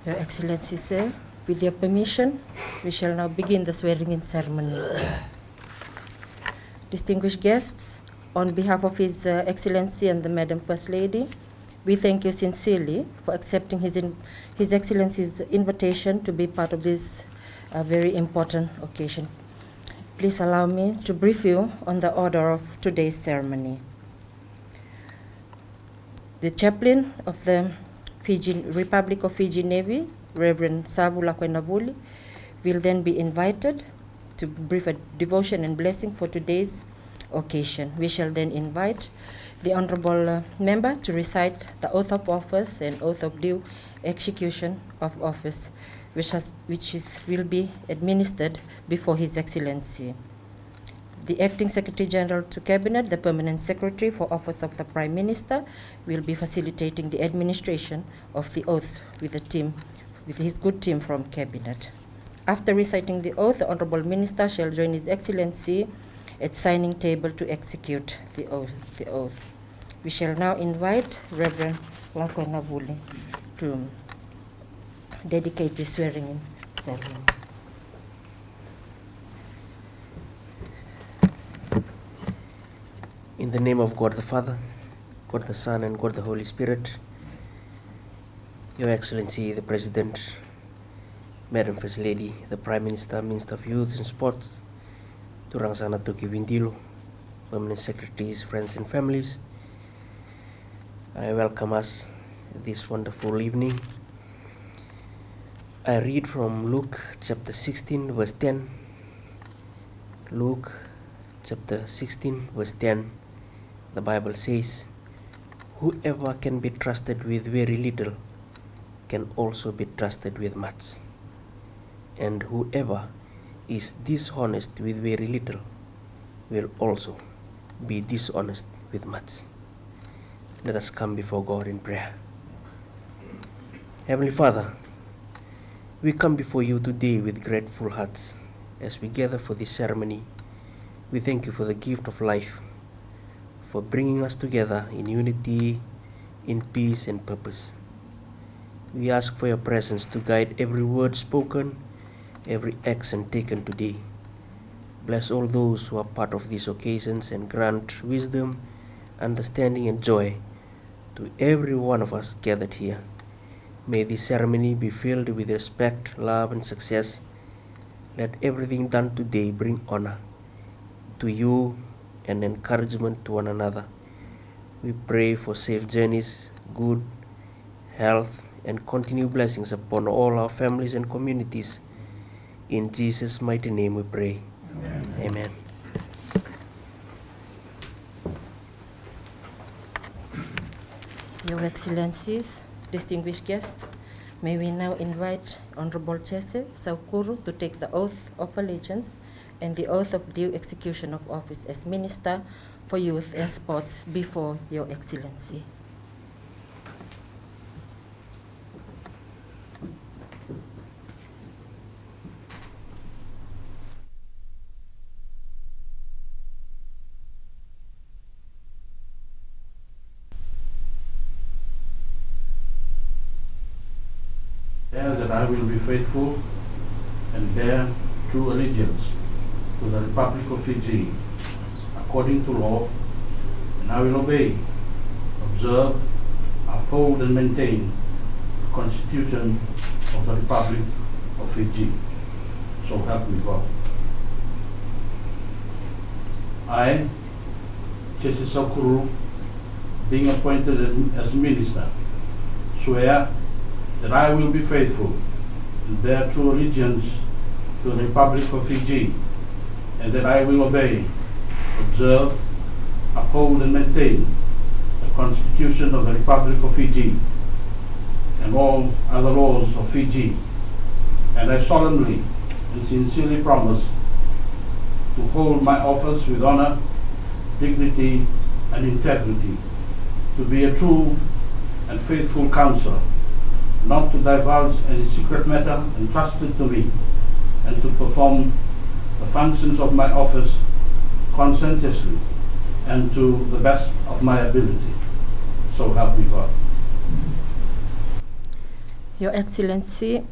Your Excellency, sir, with your permission, we shall now begin the swearing-in ceremony. Distinguished guests, on behalf of His Excellency and the Madam First Lady, we thank you sincerely for accepting His Excellency's invitation to be part of this very important occasion. Please allow me to brief you on the order of today's ceremony. The chaplain of the Republic of Fiji Navy, Reverend Savu Lakwenavuli, will then be invited to brief a devotion and blessing for today's occasion. We shall then invite the Honorable Member to recite the oath of office and oath of due execution of office, which will be administered before His Excellency. The Acting Secretary General to Cabinet, the Permanent Secretary for Office of the Prime Minister, will be facilitating the administration of the oaths with his good team from Cabinet. After reciting the oath, the Honorable Minister shall join His Excellency at signing table to execute the oath. We shall now invite Reverend Lakwenavuli to dedicate the swearing-in ceremony. In the name of God the Father, God the Son, and God the Holy Spirit, Your Excellency the President, Madam First Lady, the Prime Minister, Minister of Youth and Sports, Turang Sana Tuki Windilo, Permanent Secretaries, friends and families, I welcome us this wonderful evening. I read from Luke chapter 16 verse 10. Luke chapter 16 verse 10. The Bible says, "Whoever can be trusted with very little can also be trusted with much. And whoever is dishonest with very little will also be dishonest with much." Let us come before God in prayer. Heavenly Father, we come before you today with grateful hearts as we gather for this ceremony. We thank you for the gift of life, for bringing us together in unity, in peace and purpose. We ask for your presence to guide every word spoken, every action taken today. Bless all those who are part of these occasions and grant wisdom, understanding and joy to every one of us gathered here. May this ceremony be filled with respect, love and success. Let everything done today bring honor to you and encouragement to one another. We pray for safe journeys, good health and continued blessings upon all our families and communities. In Jesus' mighty name we pray. Amen. Amen. Your Excellencies, distinguished guests, may we now invite Honorable Chese Saukuru to take the oath of allegiance and the oath of due execution of office as Minister for Youth and Sports before Your Excellency. That I will be faithful and bear true allegiance to the Republic of Fiji according to law, and I will obey, observe, uphold and maintain the Constitution of the Republic of Fiji. So help me God. I, Chese Saukuru, being appointed as Minister, swear that I will be faithful and bear true allegiance to the Republic of Fiji, and that I will obey, observe, uphold and maintain the Constitution of the Republic of Fiji and all other laws of Fiji, and I solemnly and sincerely promise to hold my office with honor, dignity and integrity, to be a true and faithful counselor, not to divulge any secret matter entrusted to me, and to perform the functions of my office conscientiously and to the best of my ability. So help me God. Your Excellency,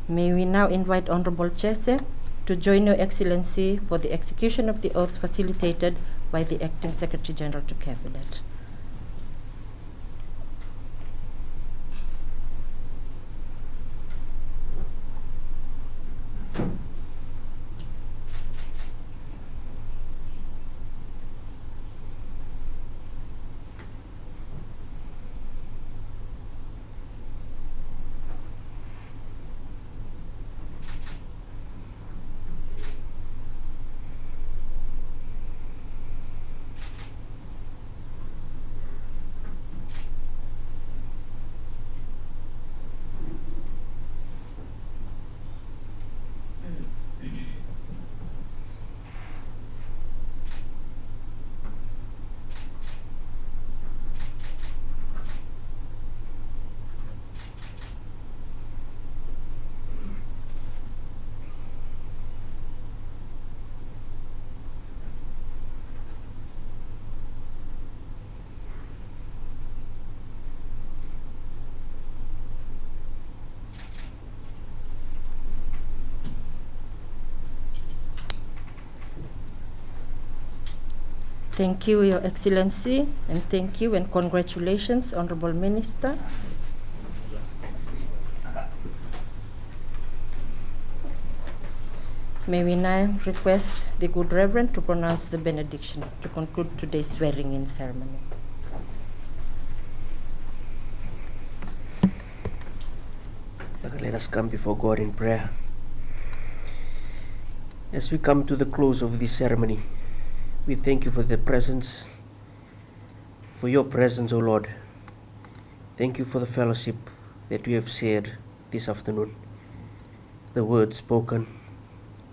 may we now invite Honorable Chese to join Your Excellency for the execution of the oaths facilitated by the Acting Secretary General to Cabinet. Thank you, Your Excellency, and thank you and congratulations, Honorable Minister. May we now request the Good Reverend to pronounce the benediction to conclude today's swearing-in ceremony. Let us come before God in prayer. As we come to the close of this ceremony, we thank you for the presence, for your presence, O Lord. Thank you for the fellowship that we have shared this afternoon, the words spoken,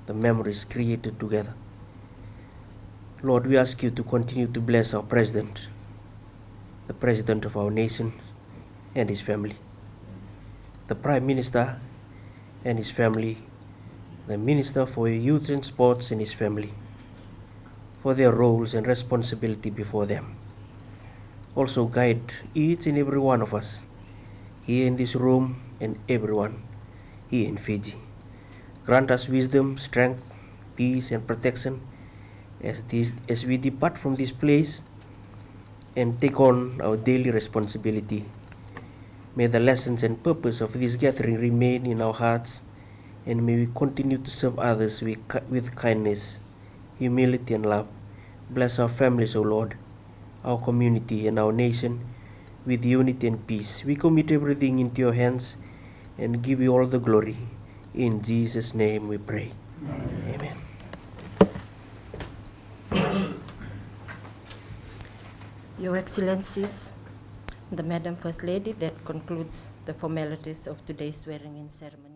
the memories created together. Lord, we ask you to continue to bless our President, the President of our nation and his family, the Prime Minister and his family, the Minister for Youth and Sports and his family, for their roles and responsibility before them. Also guide each and every one of us here in this room and everyone here in Fiji. Grant us wisdom, strength, peace and protection as we depart from this place and take on our daily responsibility. May the lessons and purpose of this gathering remain in our hearts, and may we continue to serve others with kindness, humility and love. Bless our families, O Lord, our community and our nation with unity and peace. We commit everything into your hands and give you all the glory. In Jesus' name we pray. Amen. Your Excellencies, the Madam First Lady, that concludes the formalities of today's swearing-in ceremony.